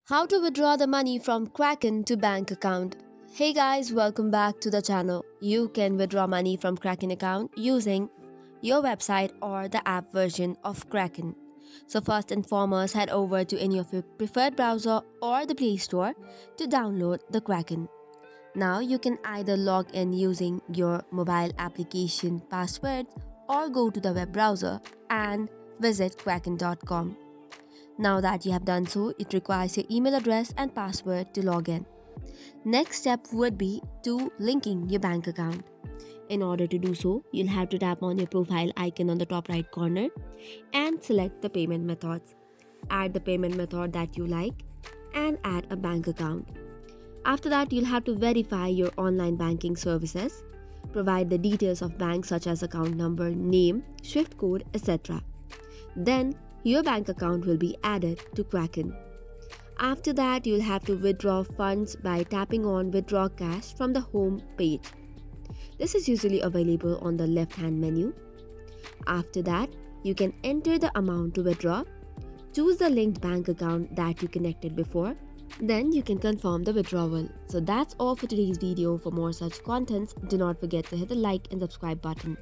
How to withdraw the money from Kraken to bank account. Hey guys, welcome back to the channel. You can withdraw money from Kraken account using your website or the app version of Kraken. So first and foremost, head over to any of your preferred browser or the Play Store to download the Kraken. Now you can either log in using your mobile application password or go to the web browser and visit kraken.com. Now that you have done so, it requires your email address and password to log in. Next step would be to linking your bank account. In order to do so, you'll have to tap on your profile icon on the top right corner and select the payment methods. Add the payment method that you like and add a bank account. After that, you'll have to verify your online banking services. Provide the details of bank such as account number, name, SWIFT code, etc. Then your bank account will be added to Kraken. After that, you'll have to withdraw funds by tapping on Withdraw Cash from the home page. This is usually available on the left-hand menu. After that, you can enter the amount to withdraw. Choose the linked bank account that you connected before. Then you can confirm the withdrawal. So that's all for today's video. For more such contents, do not forget to hit the like and subscribe button.